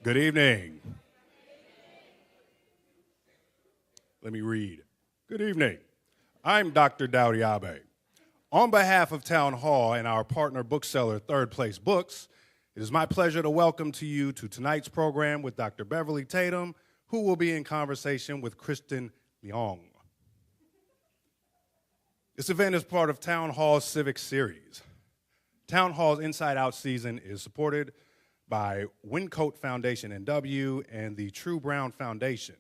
Good evening. Let me read. Good evening. I'm Dr. Dowdy Abe. On behalf of Town Hall and our partner bookseller, Third Place Books, it is my pleasure to welcome you to tonight's program with Dr. Beverly Tatum, who will be in conversation with Kristen Leong. This event is part of Town Hall's Civic Series. Town Hall's Inside Out season is supported by Wincoat Foundation NW and the True Brown Foundation.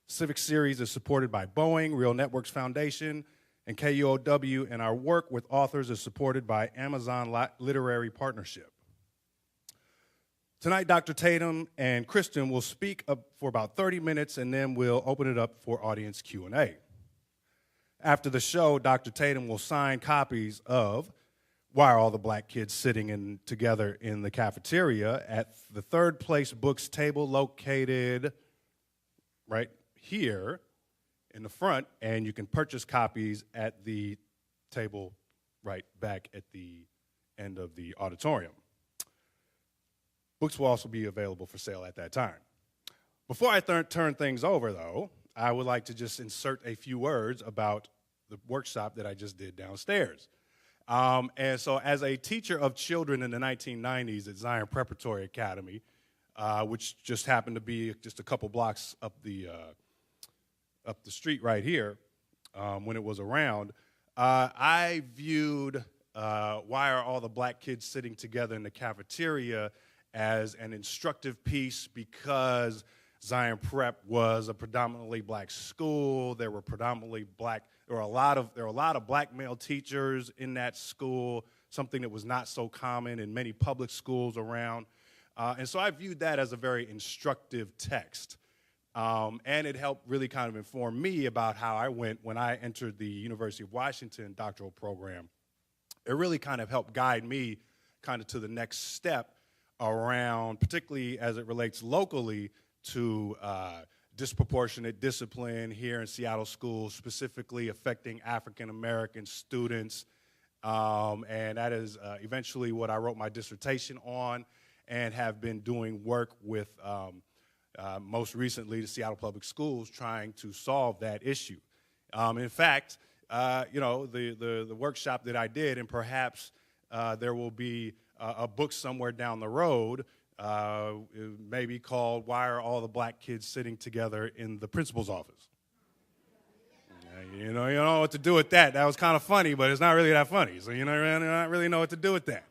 Civic Series is supported by Boeing, Real Networks Foundation, and KUOW, and our work with authors is supported by Amazon Literary Partnership. Tonight, Dr. Tatum and Kristen will speak for about 30 minutes, and then we'll open it up for audience Q&A. After the show, Dr. Tatum will sign copies of Why Are All the Black Kids Sitting Together in the Cafeteria at the Third Place Books table located right here in the front, and you can purchase copies at the table right back at the end of the auditorium. Books will also be available for sale at that time. Before I turn things over, though, I would like to just insert a few words about the workshop that I just did downstairs. And so as a teacher of children in the 1990s at Zion Preparatory Academy, which just happened to be just a couple blocks up the street right here when it was around, I viewed Why Are All the Black Kids Sitting Together in the Cafeteria as an instructive piece because Zion Prep was a predominantly black school. There were a lot of black male teachers in that school, something that was not so common in many public schools around. And so I viewed that as a very instructive text. And it helped really kind of inform me about how I went when I entered the University of Washington doctoral program. It really kind of helped guide me kind of to the next step around, particularly as it relates locally to disproportionate discipline here in Seattle schools, specifically affecting African-American students. And that is eventually what I wrote my dissertation on and have been doing work with most recently the Seattle Public Schools trying to solve that issue. In fact, the workshop that I did, and perhaps there will be a book somewhere down the road, it may be called Why Are All the Black Kids Sitting Together in the Principal's Office? You know what to do with that. That was kind of funny, but it's not really that funny. So you not really know what to do with that.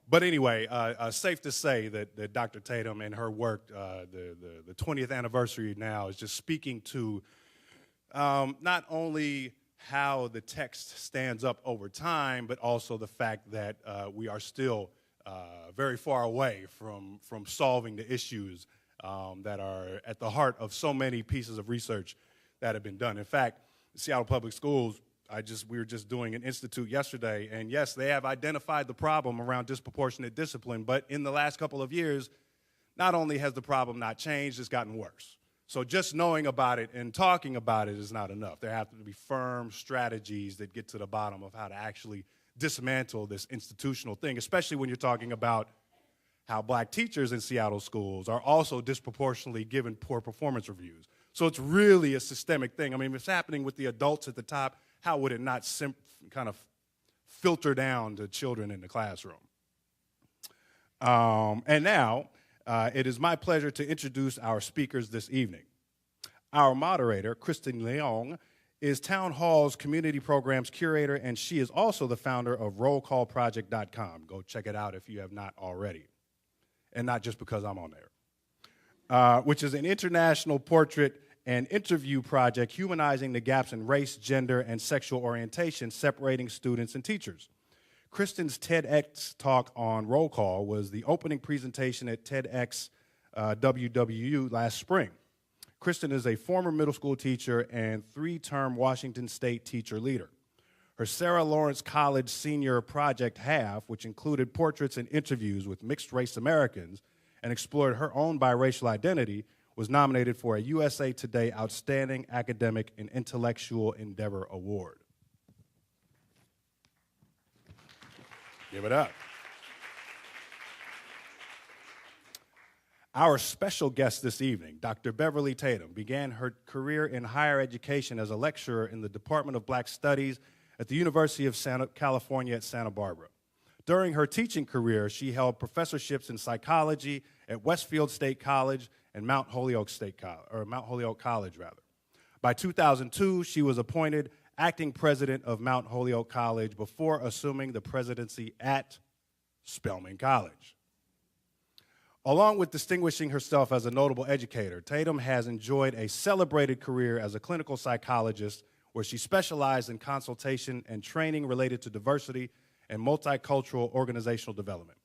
But anyway, safe to say that Dr. Tatum and her work, the 20th anniversary now, is just speaking to not only how the text stands up over time, but also the fact that we are still very far away from solving the issues that are at the heart of so many pieces of research that have been done. In fact, Seattle Public Schools, we were just doing an institute yesterday, and yes, they have identified the problem around disproportionate discipline, but in the last couple of years, not only has the problem not changed, it's gotten worse. So just knowing about it and talking about it is not enough. There have to be firm strategies that get to the bottom of how to actually dismantle this institutional thing, especially when you're talking about how black teachers in Seattle schools are also disproportionately given poor performance reviews. So it's really a systemic thing. I mean, if it's happening with the adults at the top, how would it not kind of filter down to children in the classroom? And now, it is my pleasure to introduce our speakers this evening. Our moderator, Kristen Leong, is Town Hall's community programs curator, and she is also the founder of rollcallproject.com. Go check it out if you have not already, and not just because I'm on there, which is an international portrait and interview project humanizing the gaps in race, gender, and sexual orientation separating students and teachers. Kristen's TEDx talk on Roll Call was the opening presentation at TEDx WWU last spring. Kristen is a former middle school teacher and 3-term Washington State teacher leader. Her Sarah Lawrence College senior project Half, which included portraits and interviews with mixed-race Americans and explored her own biracial identity, was nominated for a USA Today Outstanding Academic and Intellectual Endeavor Award. Give it up. Our special guest this evening, Dr. Beverly Tatum, began her career in higher education as a lecturer in the Department of Black Studies at the University of California at Santa Barbara. During her teaching career, she held professorships in psychology at Westfield State College and Mount Holyoke College. By 2002, she was appointed acting president of Mount Holyoke College before assuming the presidency at Spelman College. Along with distinguishing herself as a notable educator, Tatum has enjoyed a celebrated career as a clinical psychologist where she specialized in consultation and training related to diversity and multicultural organizational development.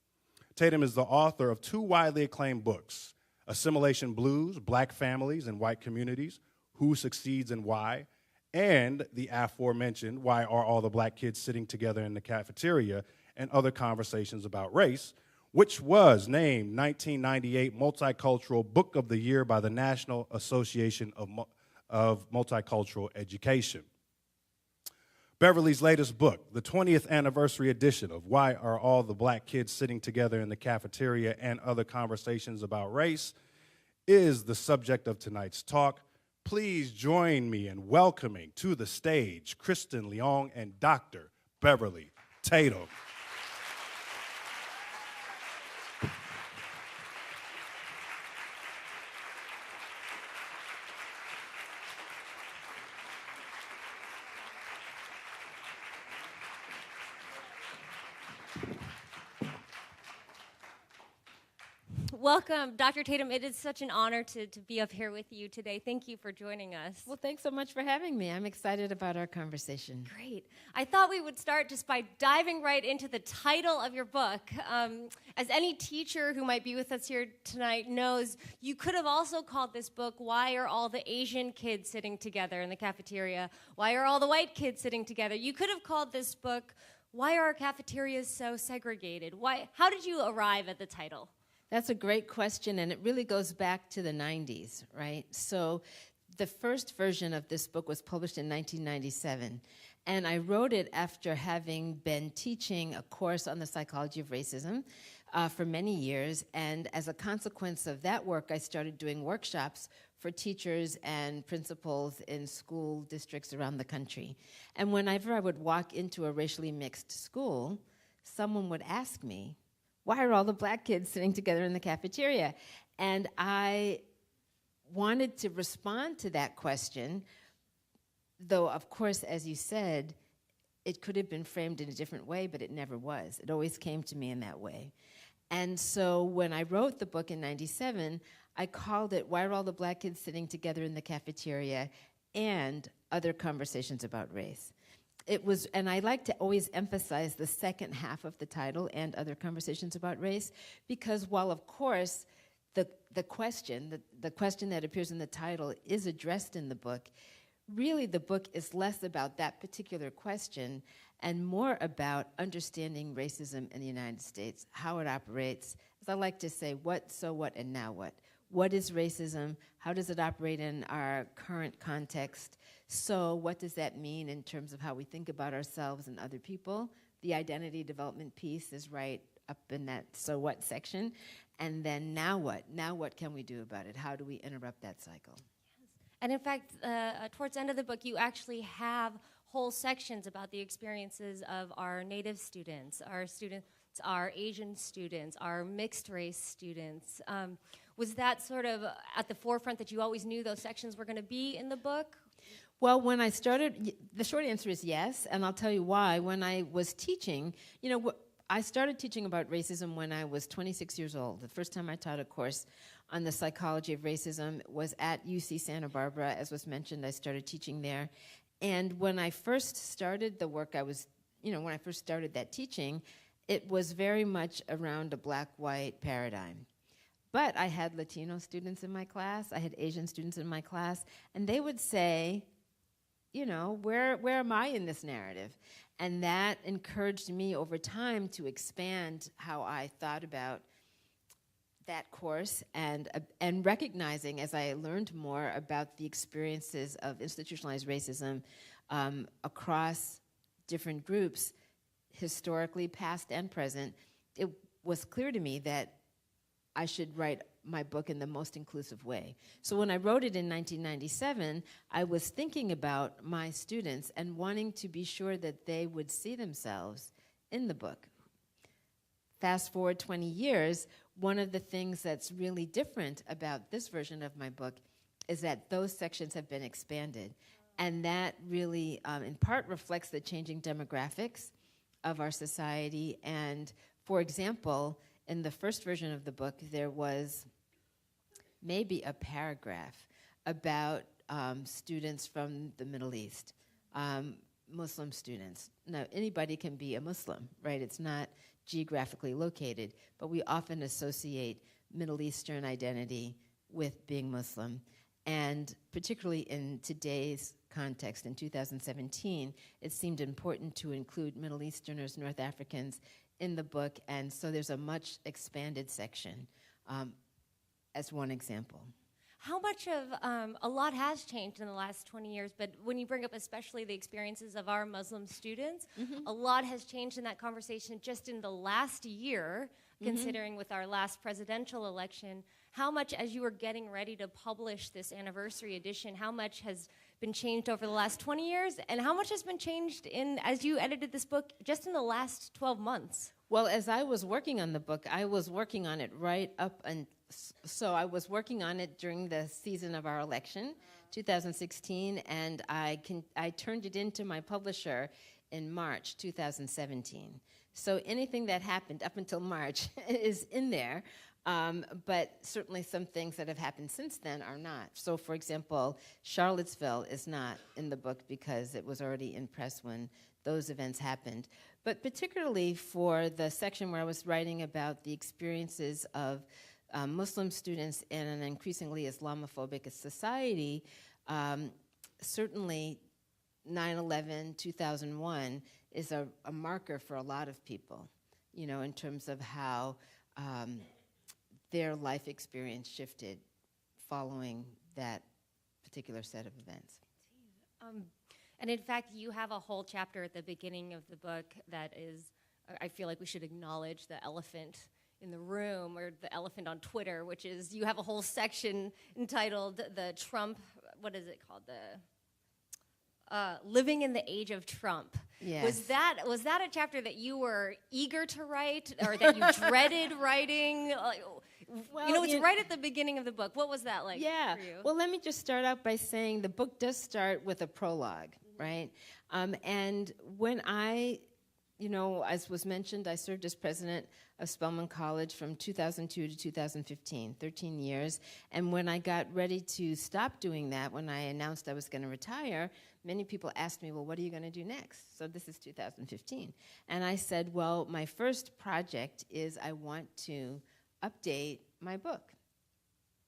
Tatum is the author of 2 widely acclaimed books, Assimilation Blues, Black Families and White Communities, Who Succeeds and Why, and the aforementioned Why Are All the Black Kids Sitting Together in the Cafeteria and Other Conversations About Race, which was named 1998 Multicultural Book of the Year by the National Association of Multicultural Education. Beverly's latest book, the 20th anniversary edition of Why Are All the Black Kids Sitting Together in the Cafeteria and Other Conversations About Race, is the subject of tonight's talk. Please join me in welcoming to the stage Kristen Leong and Dr. Beverly Tatum. Welcome, Dr. Tatum. It is such an honor to be up here with you today. Thank you for joining us. Well, thanks so much for having me. I'm excited about our conversation. Great. I thought we would start just by diving right into the title of your book. As any teacher who might be with us here tonight knows, you could have also called this book, Why Are All the Asian Kids Sitting Together in the Cafeteria? Why Are All the White Kids Sitting Together? You could have called this book, Why Are Our Cafeterias So Segregated? How did you arrive at the title? That's a great question, and it really goes back to the 90s, right? So the first version of this book was published in 1997, and I wrote it after having been teaching a course on the psychology of racism for many years, and as a consequence of that work, I started doing workshops for teachers and principals in school districts around the country. And whenever I would walk into a racially mixed school, someone would ask me, why are all the black kids sitting together in the cafeteria? And I wanted to respond to that question, though, of course, as you said, it could have been framed in a different way, but it never was. It always came to me in that way. And so when I wrote the book in 97, I called it Why Are All the Black Kids Sitting Together in the Cafeteria and Other Conversations About Race. It was, and I like to always emphasize the second half of the title, and Other Conversations About Race, because while, of course, the question that appears in the title is addressed in the book, really the book is less about that particular question and more about understanding racism in the United States, how it operates. As I like to say, what, so what, and now what? What is racism? How does it operate in our current context? So what does that mean in terms of how we think about ourselves and other people? The identity development piece is right up in that so what section. And then now what? Now what can we do about it? How do we interrupt that cycle? Yes. And in fact, towards the end of the book, you actually have whole sections about the experiences of our Native students, our Asian students, our mixed race students. Was that sort of at the forefront that you always knew those sections were going to be in the book? Well, when I started, the short answer is yes, and I'll tell you why. When I was teaching, I started teaching about racism when I was 26 years old. The first time I taught a course on the psychology of racism was at UC Santa Barbara. As was mentioned, I started teaching there. And when I first started the work when I first started that teaching, it was very much around a black-white paradigm. But I had Latino students in my class, I had Asian students in my class, and they would say, where am I in this narrative? And that encouraged me over time to expand how I thought about that course and recognizing as I learned more about the experiences of institutionalized racism across different groups, historically, past and present, it was clear to me that I should write my book in the most inclusive way. So when I wrote it in 1997, I was thinking about my students and wanting to be sure that they would see themselves in the book. Fast forward 20 years, one of the things that's really different about this version of my book is that those sections have been expanded. And that really, in part, reflects the changing demographics of our society. And, for example, in the first version of the book, there was maybe a paragraph about students from the Middle East, Muslim students. Now, anybody can be a Muslim, right? It's not geographically located, but we often associate Middle Eastern identity with being Muslim. And particularly in today's context, in 2017, it seemed important to include Middle Easterners, North Africans in the book, and so there's a much expanded section as one example. How much of, a lot has changed in the last 20 years, but when you bring up especially the experiences of our Muslim students, a lot has changed in that conversation just in the last year, considering with our last presidential election. How much, as you were getting ready to publish this anniversary edition, how much has been changed over the last 20 years, and how much has been changed as you edited this book just in the last 12 months? Well, as I was working on the book, I was working on it right up and so I was working on it during the season of our election, 2016, and I turned it into my publisher in March 2017. So anything that happened up until March is in there, but certainly some things that have happened since then are not. So, for example, Charlottesville is not in the book because it was already in press when those events happened. But particularly for the section where I was writing about the experiences of Muslim students in an increasingly Islamophobic society, certainly 9/11, 2001 is a marker for a lot of people, in terms of how their life experience shifted following that particular set of events. And in fact, you have a whole chapter at the beginning of the book that is, I feel like we should acknowledge the elephant in the room, or the elephant on Twitter, which is, you have a whole section entitled the Trump, what is it called? The Living in the Age of Trump. Yes. Was that a chapter that you were eager to write, or that you dreaded writing? Well, it's right at the beginning of the book. What was that like for you? Well, let me just start out by saying the book does start with a prologue, right? And when as was mentioned, I served as president of Spelman College from 2002 to 2015, 13 years. And when I got ready to stop doing that, when I announced I was going to retire, many people asked me, well, what are you going to do next? So this is 2015. And I said, well, my first project is I want to update my book,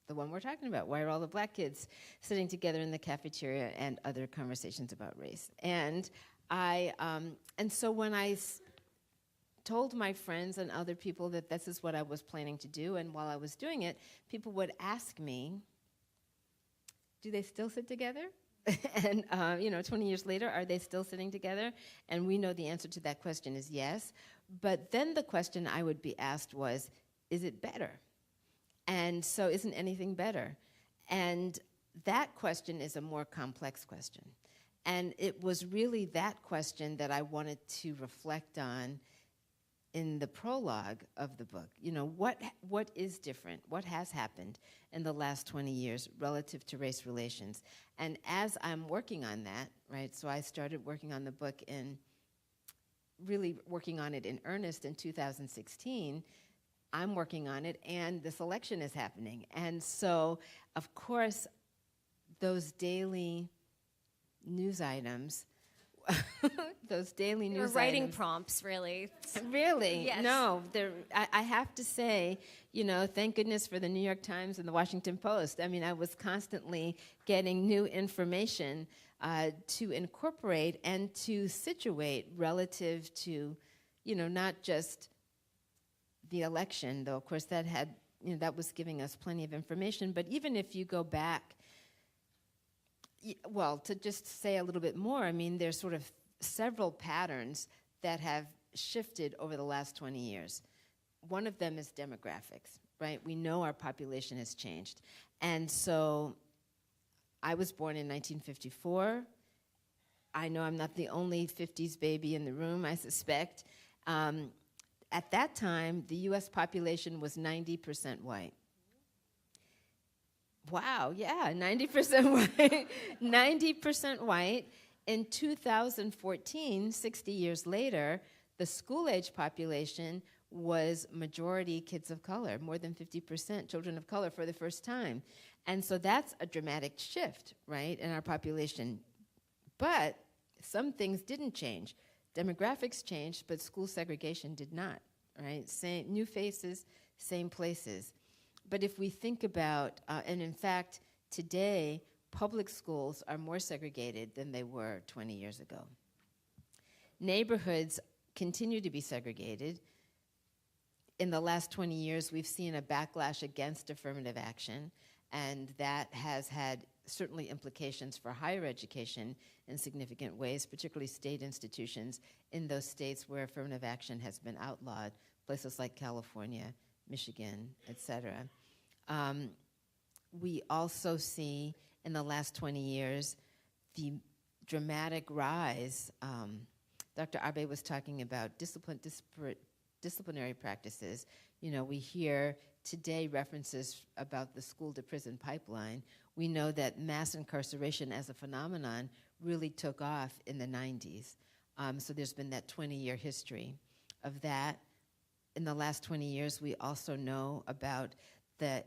the one we're talking about, Why Are All the Black Kids Sitting Together in the Cafeteria, and Other Conversations About Race. And so when I told my friends and other people that this is what I was planning to do, and while I was doing it, people would ask me, do they still sit together? And 20 years later, are they still sitting together? And we know the answer to that question is yes. But then the question I would be asked was, is it better? And so isn't anything better? And that question is a more complex question. And it was really that question that I wanted to reflect on in the prologue of the book. What is different? What has happened in the last 20 years relative to race relations? And as I'm working on that, right, so I started working on the book really working on it in earnest in 2016. I'm working on it, and this election is happening. And so, of course, those daily news items, You're writing prompts, really. Really? Yes. No, I have to say, thank goodness for the New York Times and the Washington Post. I mean, I was constantly getting new information to incorporate and to situate relative to, not just the election, though, of course, that had, that was giving us plenty of information. But even if you go back, well, to just say a little bit more, I mean, there's sort of several patterns that have shifted over the last 20 years. one of them is demographics, right? We know our population has changed. And so I was born in 1954. I know I'm not the only 50s baby in the room, I suspect. At that time, the US population was 90% white. Wow, yeah, 90% white. 90% white. In 2014, 60 years later, the school-age population was majority kids of color, more than 50% children of color for the first time. And so that's a dramatic shift, right, in our population. But some things didn't change. Demographics changed, but school segregation did not, right? Same new faces, same places. But if we think about, and in fact, today, public schools are more segregated than they were 20 years ago. Neighborhoods continue to be segregated. In the last 20 years, we've seen a backlash against affirmative action, and that has had certainly implications for higher education in significant ways, particularly state institutions in those states where affirmative action has been outlawed, places like California, Michigan, et cetera. We also see in the last 20 years the dramatic rise. Dr. Abe was talking about disciplinary practices. You know, we hear today references about the school-to-prison pipeline. We know that mass incarceration as a phenomenon really took off in the 90s. So there's been that 20-year history of that. In the last 20 years, we also know about the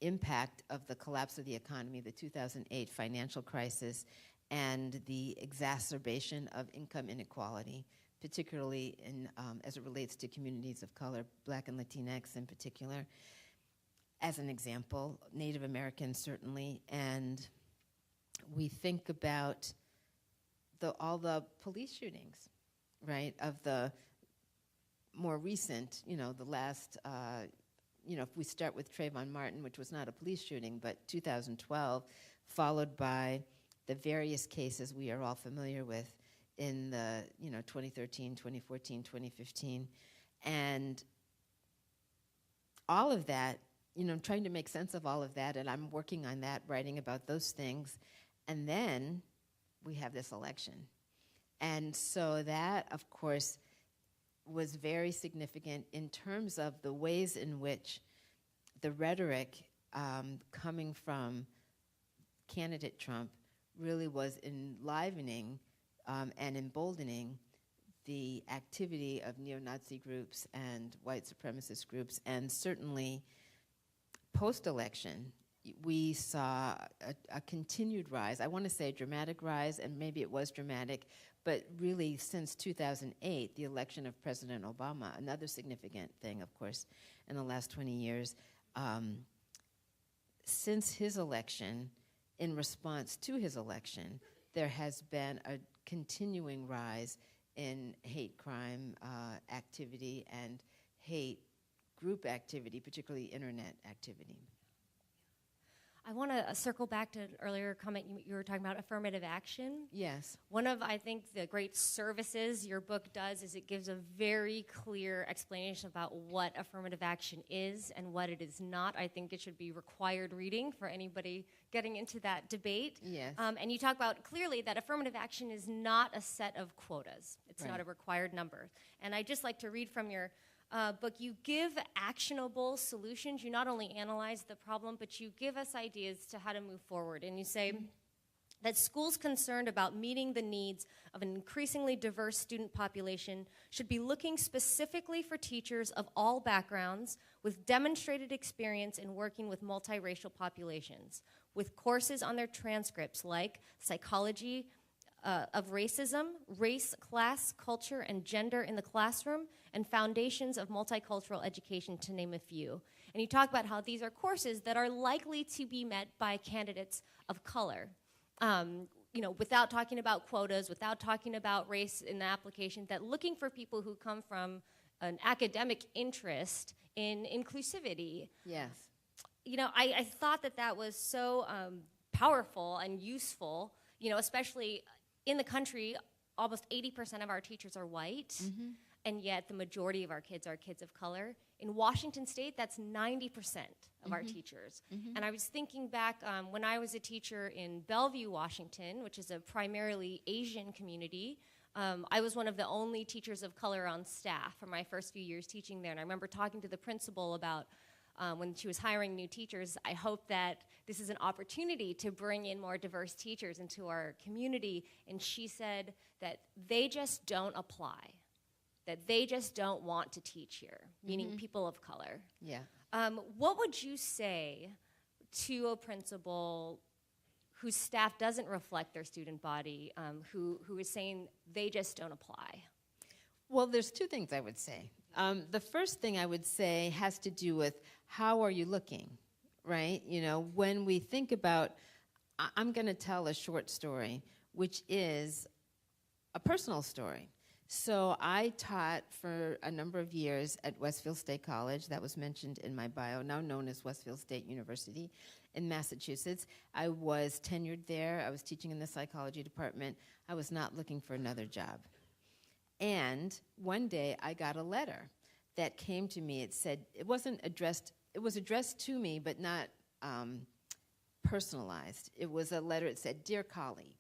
impact of the collapse of the economy, the 2008 financial crisis, and the exacerbation of income inequality, particularly in, as it relates to communities of color, Black and Latinx in particular. As an example, Native Americans certainly, and we think about all the police shootings, right, of the more recent, the last, if we start with Trayvon Martin, which was not a police shooting, but 2012, followed by the various cases we are all familiar with in the 2013, 2014, 2015, and all of that, trying to make sense of all of that, and I'm working on that, writing about those things, and then we have this election. And so that, of course, was very significant in terms of the ways in which the rhetoric coming from candidate Trump really was enlivening and emboldening the activity of neo-Nazi groups and white supremacist groups, and certainly post-election, we saw a continued rise. I want to say a dramatic rise, and maybe it was dramatic, but really since 2008, the election of President Obama, another significant thing, of course, in the last 20 years, since his election, in response to his election, there has been a continuing rise in hate crime activity and hate group activity, particularly internet activity. I want to circle back to an earlier comment you were talking about affirmative action. Yes. One of, I think, the great services your book does is it gives a very clear explanation about what affirmative action is and what it is not. I think it should be required reading for anybody getting into that debate. Yes. And you talk about clearly that affirmative action is not a set of quotas. It's Right. not a required number. And I'd just like to read from your book. You give actionable solutions. You not only analyze the problem, but you give us ideas to how to move forward. And you say that schools concerned about meeting the needs of an increasingly diverse student population should be looking specifically for teachers of all backgrounds with demonstrated experience in working with multiracial populations, with courses on their transcripts like psychology of racism, race, class, culture, and gender in the classroom, and foundations of multicultural education, to name a few. And you talk about how these are courses that are likely to be met by candidates of color. Without talking about quotas, without talking about race in the application, that looking for people who come from an academic interest in inclusivity. Yes. I thought that was so powerful and useful, especially in the country. Almost 80% of our teachers are white, and yet the majority of our kids are kids of color. In Washington State, that's 90% of our teachers. And I was thinking back when I was a teacher in Bellevue, Washington, which is a primarily Asian community. I was one of the only teachers of color on staff for my first few years teaching there. And I remember talking to the principal about when she was hiring new teachers, I hope that this is an opportunity to bring in more diverse teachers into our community. And she said that they just don't apply, that they just don't want to teach here, meaning people of color. Yeah. What would you say to a principal whose staff doesn't reflect their student body, who is saying they just don't apply? Well, there's two things I would say. The first thing I would say has to do with how are you looking, right? You know, when we think about, I'm going to tell a short story, which is a personal story. So I taught for a number of years at Westfield State College, that was mentioned in my bio, now known as Westfield State University in Massachusetts. I was tenured there. I was teaching in the psychology department. I was not looking for another job. And one day I got a letter that came to me. It said, it was addressed to me, but not personalized. It was a letter, it said, "Dear colleague,"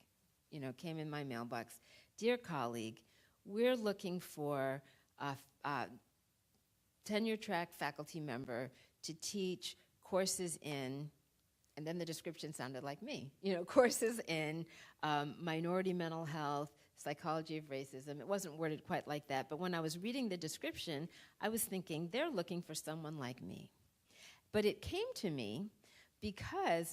you know, came in my mailbox. "Dear colleague, we're looking for a tenure-track faculty member to teach courses in," and then the description sounded like me, you know, courses in minority mental health, psychology of racism. It wasn't worded quite like that, but when I was reading the description, I was thinking, they're looking for someone like me. But it came to me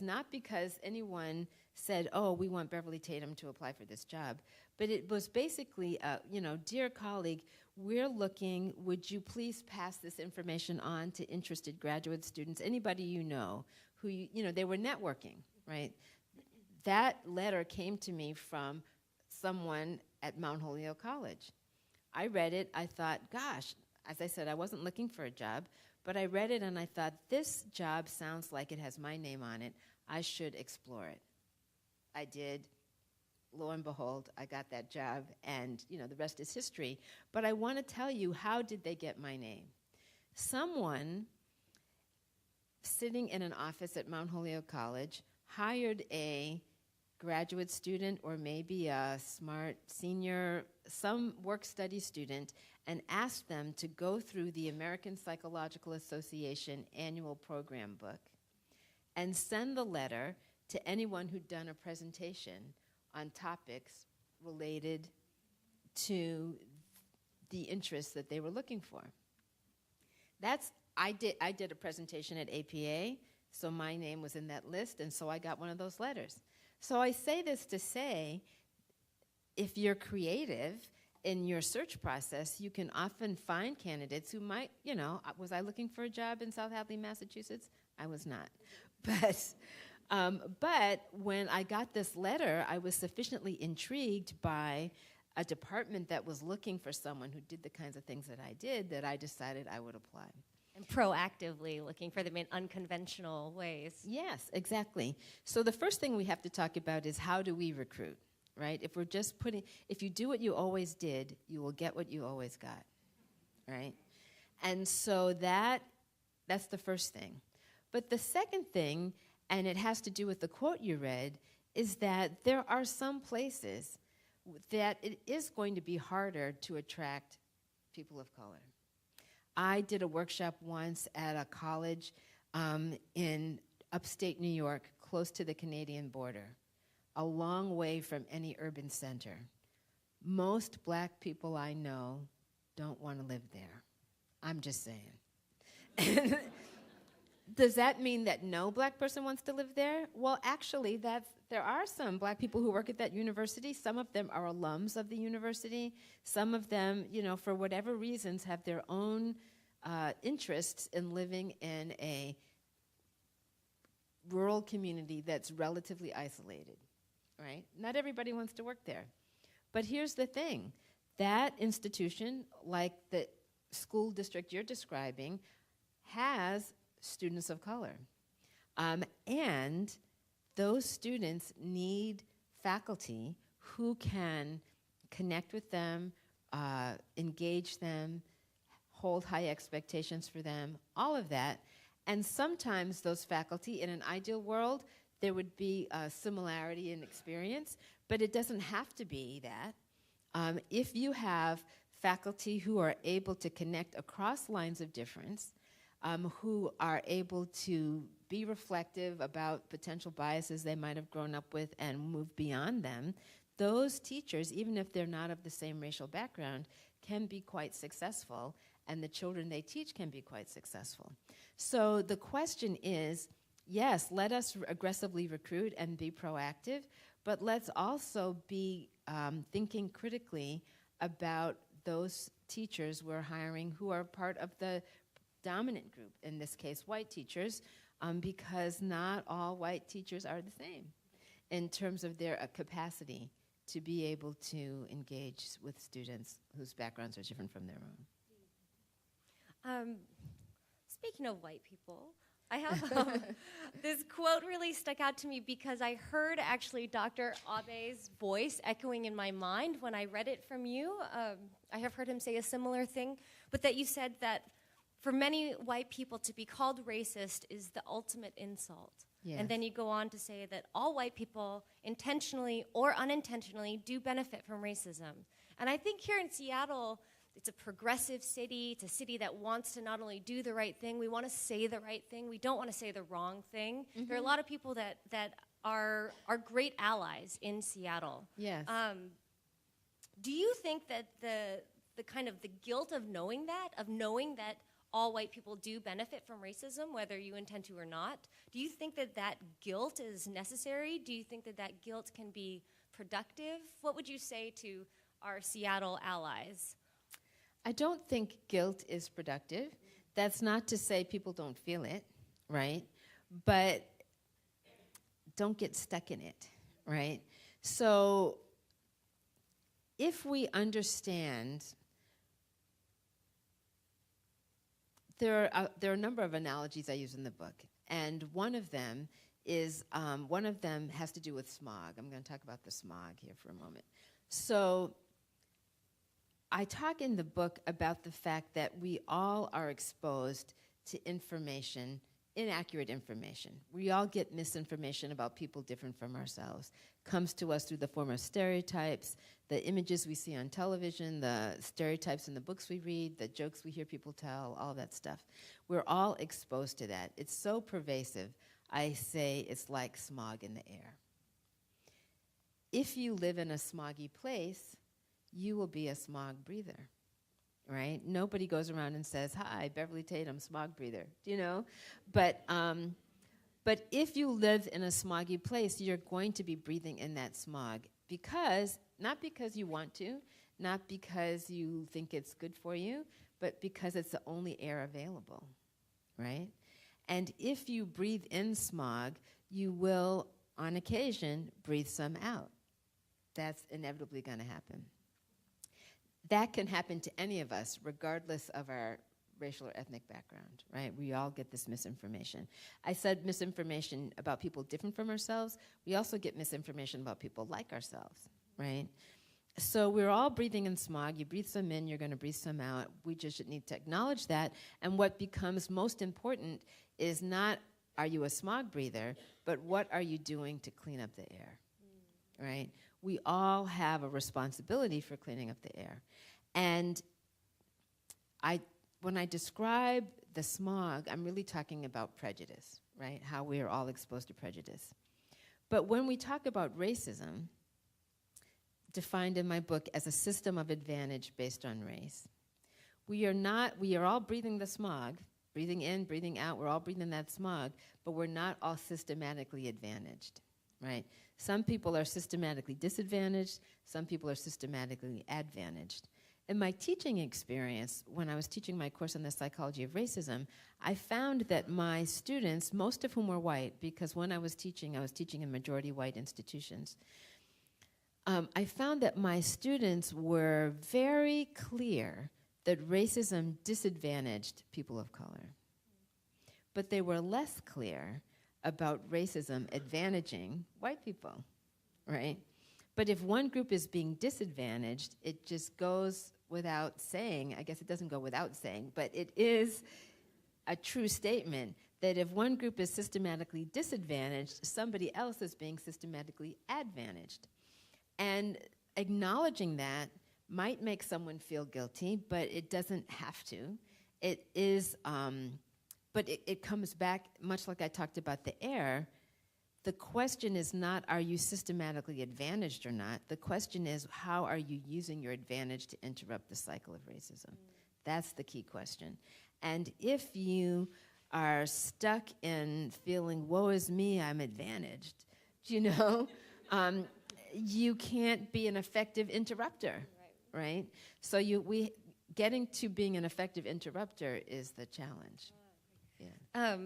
not because anyone said, "Oh, we want Beverly Tatum to apply for this job," but it was basically, you know, "Dear colleague, we're looking, would you please pass this information on to interested graduate students, anybody you know, who, you know," they were networking, right? That letter came to me from someone at Mount Holyoke College. I read it, I thought, gosh, as I said, I wasn't looking for a job, but I read it and I thought, this job sounds like it has my name on it. I should explore it. I did. Lo and behold, I got that job, and you know, the rest is history. But I want to tell you, how did they get my name? Someone sitting in an office at Mount Holyoke College hired a graduate student, or maybe a smart senior, some work-study student, and asked them to go through the American Psychological Association annual program book and send the letter to anyone who'd done a presentation on topics related to the interests that they were looking for. I did a presentation at APA, so my name was in that list, and so I got one of those letters. So I say this to say, if you're creative in your search process, you can often find candidates who might, you know, was I looking for a job in South Hadley, Massachusetts? I was not. But when I got this letter, I was sufficiently intrigued by a department that was looking for someone who did the kinds of things that I did, that I decided I would apply. And proactively looking for them in unconventional ways. Yes, exactly. So the first thing we have to talk about is, how do we recruit, right? If you do what you always did, you will get what you always got, right? And so that's the first thing. But the second thing, and it has to do with the quote you read, is that there are some places that it is going to be harder to attract people of color. I did a workshop once at a college in upstate New York, close to the Canadian border, a long way from any urban center. Most black people I know don't want to live there. I'm just saying. Does that mean that no black person wants to live there? Well, actually, there are some black people who work at that university. Some of them are alums of the university. Some of them, you know, for whatever reasons, have their own interests in living in a rural community that's relatively isolated, right? Not everybody wants to work there. But here's the thing. That institution, like the school district you're describing, has students of color. And those students need faculty who can connect with them, engage them, hold high expectations for them, all of that. And sometimes those faculty, in an ideal world, there would be a similarity in experience, but it doesn't have to be that. If you have faculty who are able to connect across lines of difference, who are able to be reflective about potential biases they might have grown up with and move beyond them, those teachers, even if they're not of the same racial background, can be quite successful, and the children they teach can be quite successful. So the question is, yes, let us aggressively recruit and be proactive, but let's also be thinking critically about those teachers we're hiring who are part of the dominant group, in this case, white teachers, because not all white teachers are the same in terms of their capacity to be able to engage with students whose backgrounds are different from their own. Speaking of white people, I have this quote really stuck out to me because I heard actually Dr. Abe's voice echoing in my mind when I read it from you. I have heard him say a similar thing, but that you said that for many white people to be called racist is the ultimate insult. Yes. And then you go on to say that all white people, intentionally or unintentionally, do benefit from racism. And I think here in Seattle, it's a progressive city. It's a city that wants to not only do the right thing, we want to say the right thing. We don't want to say the wrong thing. Mm-hmm. There are a lot of people that are great allies in Seattle. Yes. Do you think that the kind of the guilt of knowing that all white people do benefit from racism, whether you intend to or not, do you think that that guilt is necessary? Do you think that that guilt can be productive? What would you say to our Seattle allies? I don't think guilt is productive. That's not to say people don't feel it, right? But don't get stuck in it, right? So if we understand, there are a number of analogies I use in the book, and one of them has to do with smog. I'm going to talk about the smog here for a moment. So I talk in the book about the fact that we all are exposed to information, inaccurate information. We all get misinformation about people different from ourselves. Comes to us through the form of stereotypes, the images we see on television, the stereotypes in the books we read, the jokes we hear people tell, all that stuff. We're all exposed to that. It's so pervasive, I say it's like smog in the air. If you live in a smoggy place, you will be a smog breather, right? Nobody goes around and says, "Hi, Beverly Tatum, smog breather," you know? But if you live in a smoggy place, you're going to be breathing in that smog not because you want to, not because you think it's good for you, but because it's the only air available, right? And if you breathe in smog, you will, on occasion, breathe some out. That's inevitably going to happen. That can happen to any of us, regardless of our racial or ethnic background, right? We all get this misinformation. I said misinformation about people different from ourselves. We also get misinformation about people like ourselves, right? So we're all breathing in smog. You breathe some in, you're going to breathe some out. We just need to acknowledge that. And what becomes most important is not, are you a smog breather, but what are you doing to clean up the air, right? We all have a responsibility for cleaning up the air. And when I describe the smog, I'm really talking about prejudice, right? How we are all exposed to prejudice. But when we talk about racism, defined in my book as a system of advantage based on race, we are all breathing the smog, breathing in, breathing out, we're all breathing that smog, but we're not all systematically advantaged, right? Some people are systematically disadvantaged, some people are systematically advantaged. In my teaching experience, when I was teaching my course on the psychology of racism, I found that my students, most of whom were white, because when I was teaching in majority white institutions, I found that my students were very clear that racism disadvantaged people of color. But they were less clear about racism advantaging white people, right? But if one group is being disadvantaged, it just goes without saying, I guess it doesn't go without saying, but it is a true statement that if one group is systematically disadvantaged, somebody else is being systematically advantaged. And acknowledging that might make someone feel guilty, but it doesn't have to. It is, but it comes back, much like I talked about the air. The question is not, are you systematically advantaged or not? The question is, how are you using your advantage to interrupt the cycle of racism? That's the key question. And if you are stuck in feeling, woe is me, I'm advantaged, you can't be an effective interrupter, right? So getting to being an effective interrupter is the challenge. Yeah.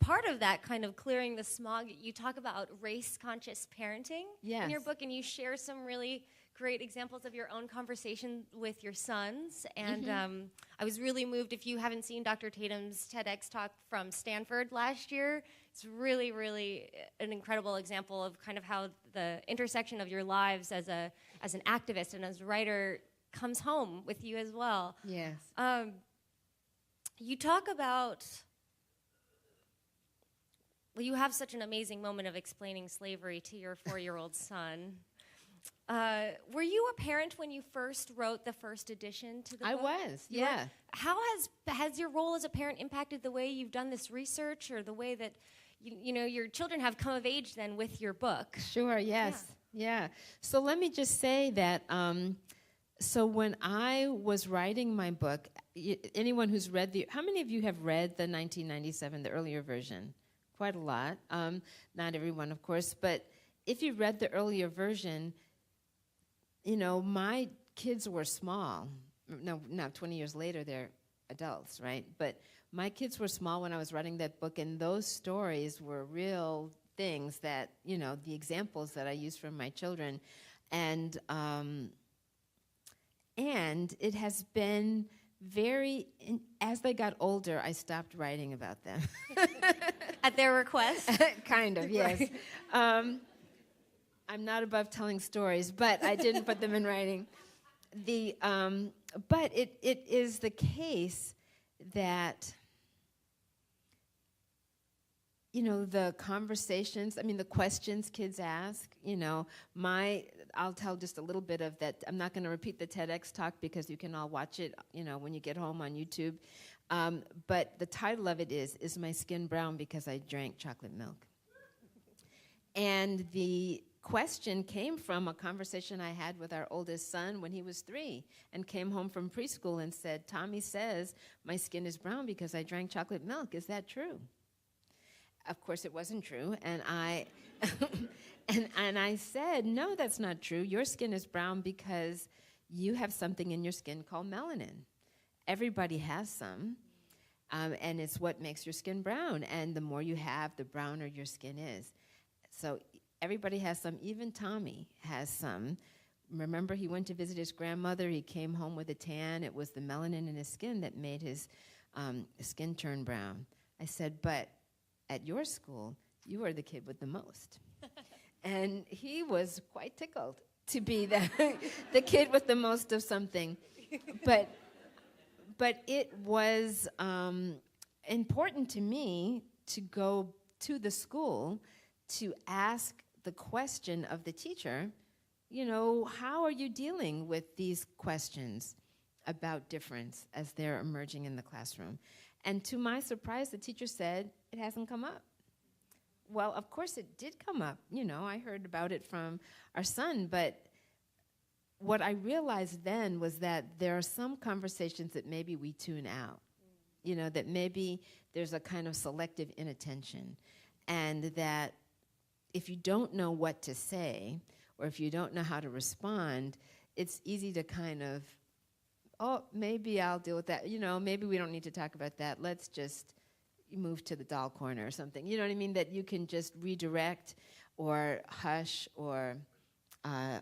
Part of that kind of clearing the smog, you talk about race-conscious parenting in your book, and you share some really great examples of your own conversation with your sons. And I was really moved. If you haven't seen Dr. Tatum's TEDx talk from Stanford last year, it's really, really an incredible example of kind of how the intersection of your lives as an activist and as a writer comes home with you as well. Yes. You talk about, well, you have such an amazing moment of explaining slavery to your 4-year-old son. Were you a parent when you first wrote the first edition to the book? I was, yeah. How has your role as a parent impacted the way you've done this research, or the way that your children have come of age then with your book? Sure, yes, yeah. So let me just say that, so when I was writing my book, anyone who's read how many of you have read the 1997, the earlier version? Quite a lot. Not everyone, of course, but if you read the earlier version, my kids were small. Now 20 years later, they're adults, right? But my kids were small when I was writing that book, and those stories were real things that, the examples that I used from my children. And it has been as they got older, I stopped writing about them. At their request? Kind of, yes. Right. I'm not above telling stories, but I didn't put them in writing. But it is the case that, the conversations, the questions kids ask, I'll tell just a little bit of that. I'm not going to repeat the TEDx talk because you can all watch it, when you get home on YouTube. But the title of it is My Skin Brown Because I Drank Chocolate Milk? And the question came from a conversation I had with our oldest son when he was 3 and came home from preschool and said, Tommy says my skin is brown because I drank chocolate milk. Is that true? Of course, it wasn't true. And I and I said, no, that's not true. Your skin is brown because you have something in your skin called melanin. Everybody has some, and it's what makes your skin brown. And the more you have, the browner your skin is. So everybody has some. Even Tommy has some. Remember, he went to visit his grandmother. He came home with a tan. It was the melanin in his skin that made his skin turn brown. I said, but at your school, you are the kid with the most. And he was quite tickled to be the kid with the most of something. But it was important to me to go to the school to ask the question of the teacher, how are you dealing with these questions about difference as they're emerging in the classroom? And to my surprise, the teacher said, it hasn't come up. Well, of course it did come up. I heard about it from our son, but what I realized then was that there are some conversations that maybe we tune out, that maybe there's a kind of selective inattention, and that if you don't know what to say or if you don't know how to respond, it's easy to kind of, maybe I'll deal with that. Maybe we don't need to talk about that. Let's just move to the doll corner or something. You know what I mean? That you can just redirect or hush or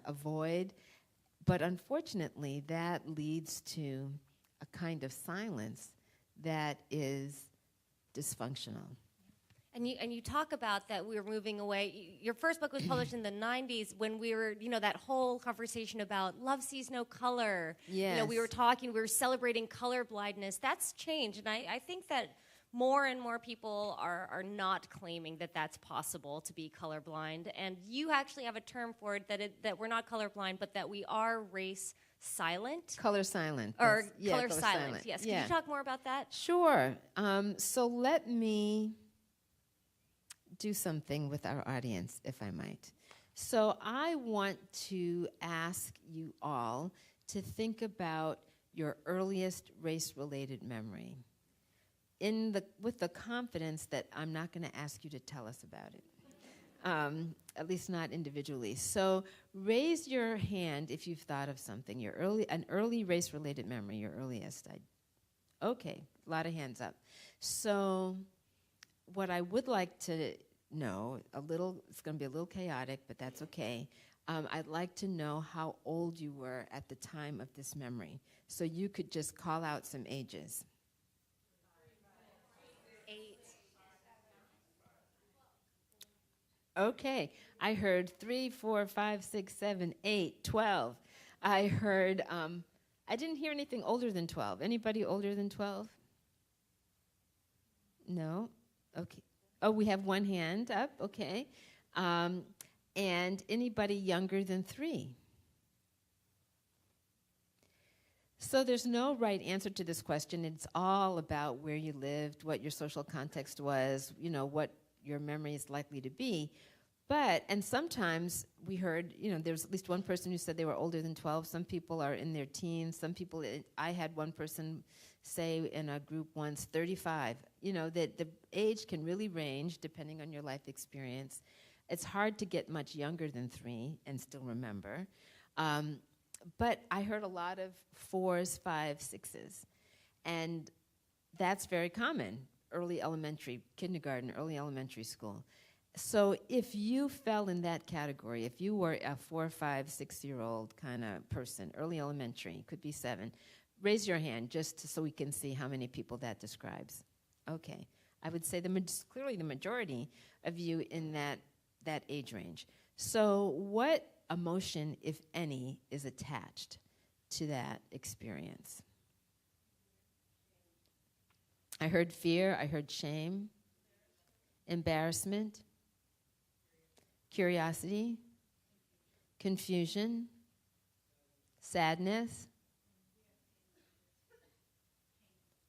avoid. But unfortunately, that leads to a kind of silence that is dysfunctional. And you talk about that we were moving away. Your first book was published in the 90s when we were, that whole conversation about love sees no color. Yes. We were celebrating color blindness. That's changed. And I think that more and more people are not claiming that that's possible to be colorblind. And you actually have a term for it, that we're not colorblind, but that we are race silent. Color silent. Or color silent, yes. Yeah. Can you talk more about that? Sure. So let me do something with our audience, if I might. So I want to ask you all to think about your earliest race-related memory with the confidence that I'm not going to ask you to tell us about it, at least not individually. So raise your hand if you've thought of something, an early race-related memory, your earliest. Okay, a lot of hands up. So what I would like to know, it's going to be a little chaotic, but that's okay. I'd like to know how old you were at the time of this memory. So you could just call out some ages. 8. Okay, I heard 3, 4, 5, 6, 7, 8, 12. I heard, I didn't hear anything older than 12. Anybody older than 12? No? Okay. Oh, we have one hand up, okay. And anybody younger than 3? So there's no right answer to this question. It's all about where you lived, what your social context was, what your memory is likely to be. And sometimes we heard, there's at least one person who said they were older than 12. Some people are in their teens. Some people, I had one person say in a group once, 35. That the age can really range depending on your life experience. It's hard to get much younger than 3 and still remember. But I heard a lot of 4s, 5s, 6s. And that's very common, early elementary, kindergarten, early elementary school. So if you fell in that category, if you were a 4, 5, 6-year-old kind of person, early elementary, could be 7, raise your hand just so we can see how many people that describes. Okay. I would say clearly the majority of you in that age range. So what emotion, if any, is attached to that experience? I heard fear, I heard shame, embarrassment, curiosity, confusion, sadness,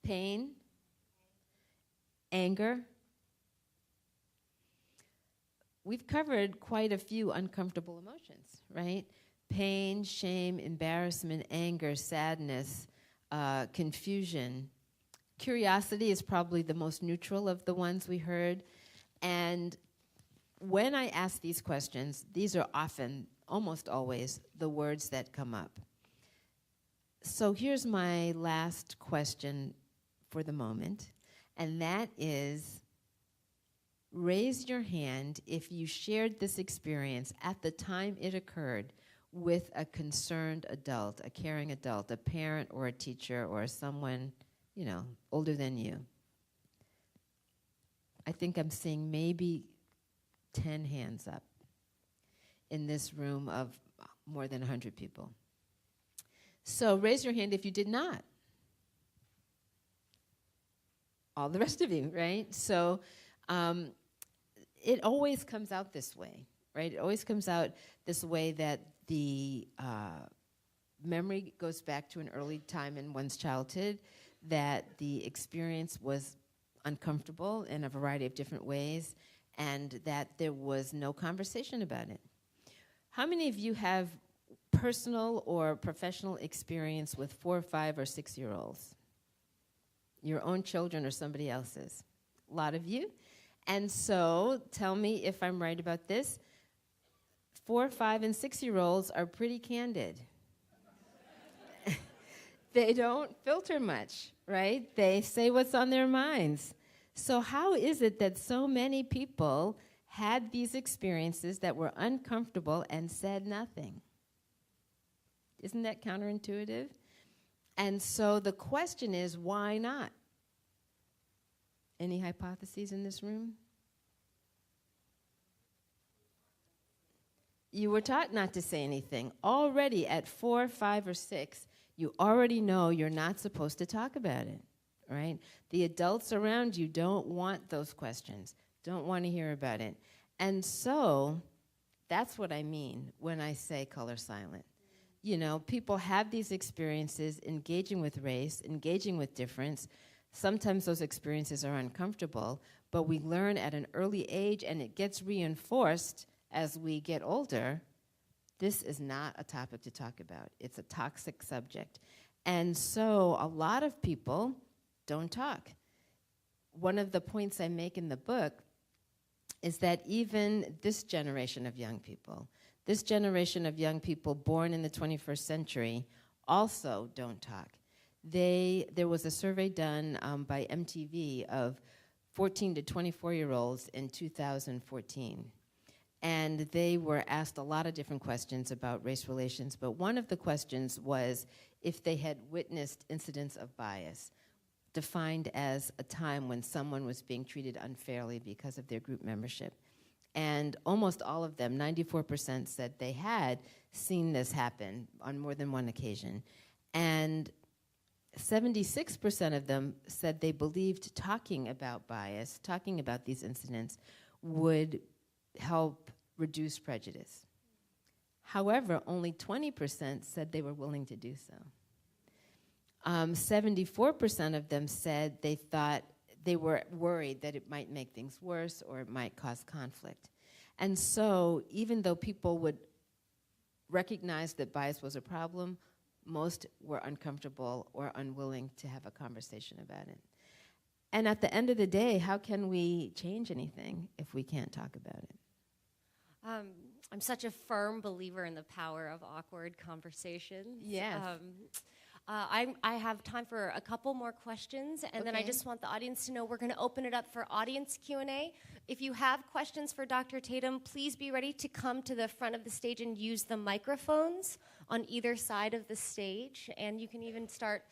pain, anger. We've covered quite a few uncomfortable emotions, right? Pain, shame, embarrassment, anger, sadness, confusion. Curiosity is probably the most neutral of the ones we heard. And when I ask these questions, these are often, almost always, the words that come up. So here's my last question for the moment, and that is, raise your hand if you shared this experience at the time it occurred with a concerned adult, a caring adult, a parent or a teacher or someone, older than you. I think I'm seeing maybe 10 hands up in this room of more than 100 people. So raise your hand if you did not. All the rest of you, right? So it always comes out this way, right? It always comes out this way that the memory goes back to an early time in one's childhood, that the experience was uncomfortable in a variety of different ways, and that there was no conversation about it. How many of you have personal or professional experience with 4, 5, or 6-year-olds? Your own children or somebody else's? A lot of you. And so tell me if I'm right about this. 4, 5, and 6-year-olds are pretty candid. They don't filter much, right? They say what's on their minds. So how is it that so many people had these experiences that were uncomfortable and said nothing? Isn't that counterintuitive? And so the question is, why not? Any hypotheses in this room? You were taught not to say anything. Already at 4, 5, or 6, you already know you're not supposed to talk about it, right? The adults around you don't want those questions, don't want to hear about it. And so that's what I mean when I say color silent. You know, people have these experiences engaging with race, engaging with difference. Sometimes those experiences are uncomfortable, but we learn at an early age, and it gets reinforced as we get older. This is not a topic to talk about. It's a toxic subject. And so a lot of people don't talk. One of the points I make in the book is that even this generation of young people born in the 21st century also don't talk. There was a survey done by MTV of 14 to 24-year-olds in 2014. And they were asked a lot of different questions about race relations, but one of the questions was if they had witnessed incidents of bias, defined as a time when someone was being treated unfairly because of their group membership. And almost all of them, 94%, said they had seen this happen on more than one occasion. And 76% of them said they believed talking about bias, talking about these incidents, would help reduce prejudice. However, only 20% said they were willing to do so. 74% of them said they thought they were worried that it might make things worse or it might cause conflict. And so even though people would recognize that bias was a problem, most were uncomfortable or unwilling to have a conversation about it. And at the end of the day, how can we change anything if we can't talk about it? I'm such a firm believer in the power of awkward conversations. Yes. I have time for a couple more questions, and then I just want the audience to know we're going to open it up for audience Q&A. If you have questions for Dr. Tatum, please be ready to come to the front of the stage and use the microphones on either side of the stage, and you can even start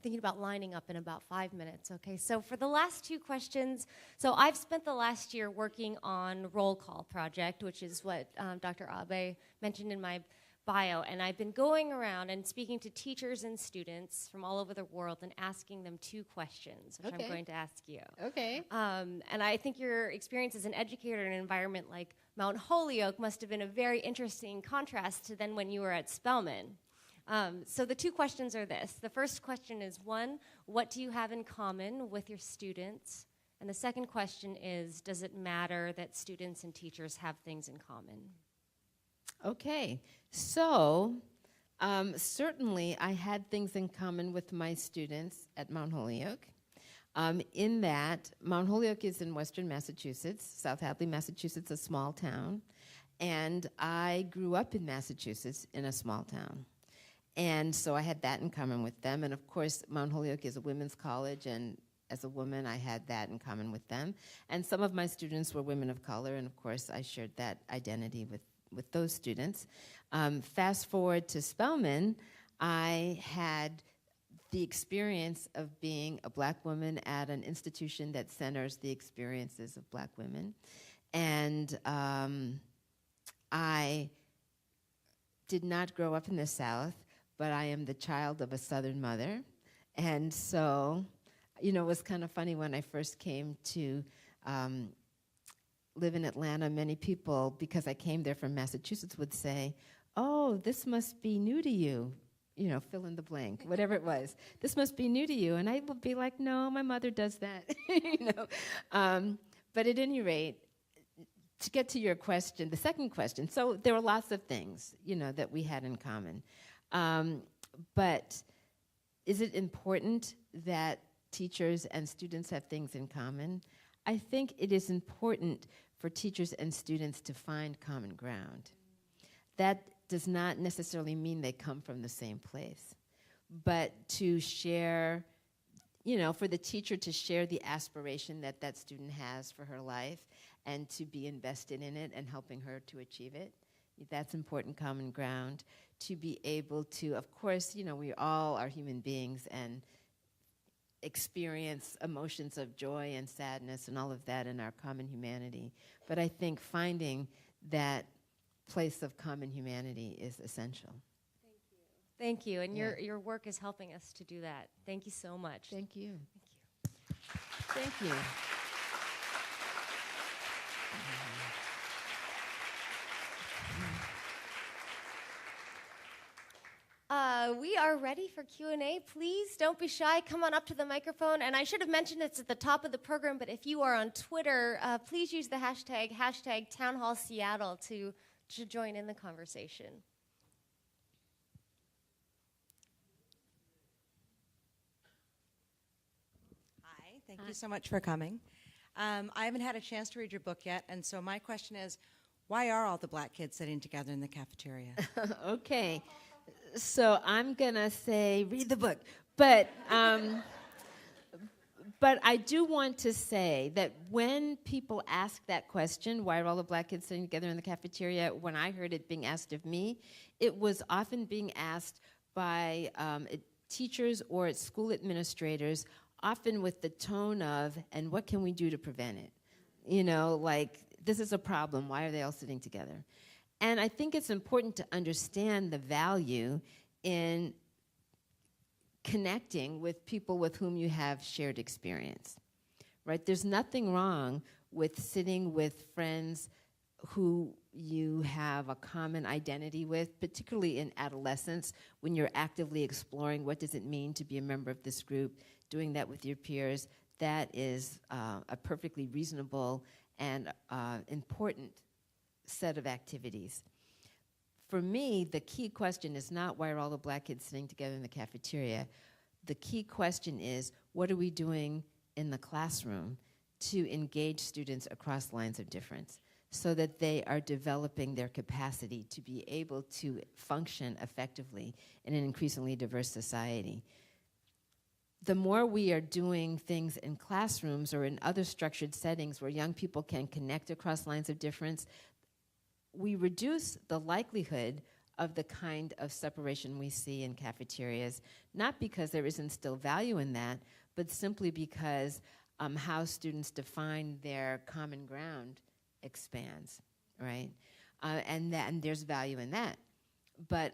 thinking about lining up in about 5 minutes, okay? So for the last two questions, so I've spent the last year working on Roll Call Project, which is what Dr. Abe mentioned in my bio, and I've been going around and speaking to teachers and students from all over the world and asking them two questions, which I'm going to ask you. Okay. And I think your experience as an educator in an environment like Mount Holyoke must have been a very interesting contrast to then when you were at Spelman. So the two questions are this. The first question is, one, what do you have in common with your students? And the second question is, does it matter that students and teachers have things in common? Okay, so certainly I had things in common with my students at Mount Holyoke. In that, Mount Holyoke is in western Massachusetts, South Hadley, Massachusetts, a small town. And I grew up in Massachusetts in a small town. And so I had that in common with them. And of course, Mount Holyoke is a women's college, and as a woman, I had that in common with them. And some of my students were women of color, and of course, I shared that identity with those students. Fast forward to Spelman, I had the experience of being a black woman at an institution that centers the experiences of black women. And I did not grow up in the South, but I am the child of a Southern mother. And so, you know, it was kind of funny when I first came to live in Atlanta. Many people, because I came there from Massachusetts, would say, oh, this must be new to you. You know, fill in the blank, whatever it was. This must be new to you. And I would be like, no, my mother does that. You know. But at any rate, to get to your question, the second question, so there were lots of things, you know, that we had in common. But is it important that teachers and students have things in common? I think it is important for teachers and students to find common ground. That does not necessarily mean they come from the same place, but to share, you know, for the teacher to share the aspiration that that student has for her life and to be invested in it and helping her to achieve it. That's important common ground. To be able to, of course, you know, we all are human beings and experience emotions of joy and sadness and all of that in our common humanity. But I think finding that place of common humanity is essential. Thank you, and Yeah. your work is helping us to do that. Thank you so much. Thank you. Thank you. Thank you. We are ready for Q&A. Please don't be shy. Come on up to the microphone. And I should have mentioned it's at the top of the program, but if you are on Twitter, please use the hashtag #TownHallSeattle to join in the conversation. Hi, thank you so much for coming. I haven't had a chance to read your book yet, and so my question is, why are all the black kids sitting together in the cafeteria? Okay. So I'm going to say read the book. But I do want to say that when people ask that question, why are all the black kids sitting together in the cafeteria, when I heard it being asked of me, it was often being asked by teachers or school administrators, often with the tone of, and what can we do to prevent it? You know, like, this is a problem. Why are they all sitting together? And I think it's important to understand the value in connecting with people with whom you have shared experience, right? There's nothing wrong with sitting with friends who you have a common identity with, particularly in adolescence, when you're actively exploring what does it mean to be a member of this group, doing that with your peers. That is a perfectly reasonable and important set of activities. For me, the key question is not why are all the black kids sitting together in the cafeteria. The key question is, what are we doing in the classroom to engage students across lines of difference so that they are developing their capacity to be able to function effectively in an increasingly diverse society. The more we are doing things in classrooms or in other structured settings where young people can connect across lines of difference, we reduce the likelihood of the kind of separation we see in cafeterias, not because there isn't still value in that, but simply because how students define their common ground expands, right? And there's value in that. But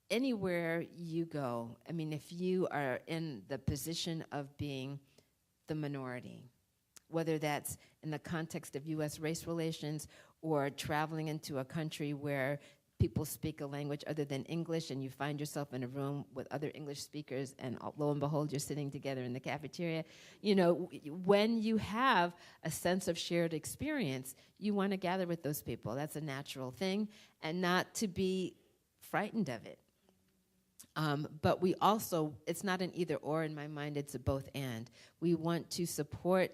anywhere you go, I mean, if you are in the position of being the minority, whether that's in the context of U.S. race relations or traveling into a country where people speak a language other than English and you find yourself in a room with other English speakers and lo and behold, you're sitting together in the cafeteria. You know, when you have a sense of shared experience, you want to gather with those people. That's a natural thing, and not to be frightened of it. But we also, it's not an either or in my mind, it's a both and. We want to support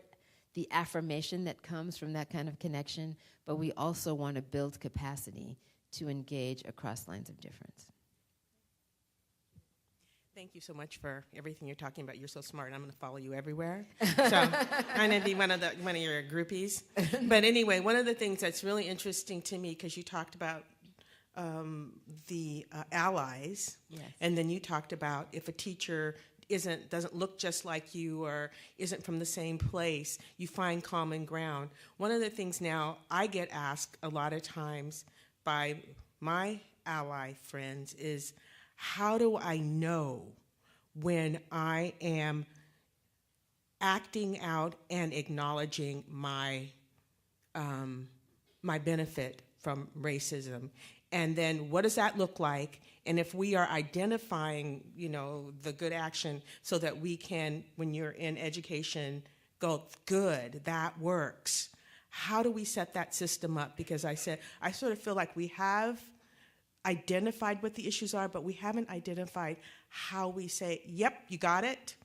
the affirmation that comes from that kind of connection, but we also want to build capacity to engage across lines of difference. Thank you so much for everything you're talking about. You're so smart. I'm going to follow you everywhere. So I'm going to be one of your groupies. But anyway, one of the things that's really interesting to me, because you talked about the allies, Yes. and then you talked about if a teacher doesn't look just like you or isn't from the same place, you find common ground. One of the things now I get asked a lot of times by my ally friends is, how do I know when I am acting out and acknowledging my my benefit from racism? And then what does that look like? And if we are identifying, you know, the good action so that we can, when you're in education, go, good, that works. How do we set that system up? Because I sort of feel like we have identified what the issues are, but we haven't identified how we say, yep, you got it,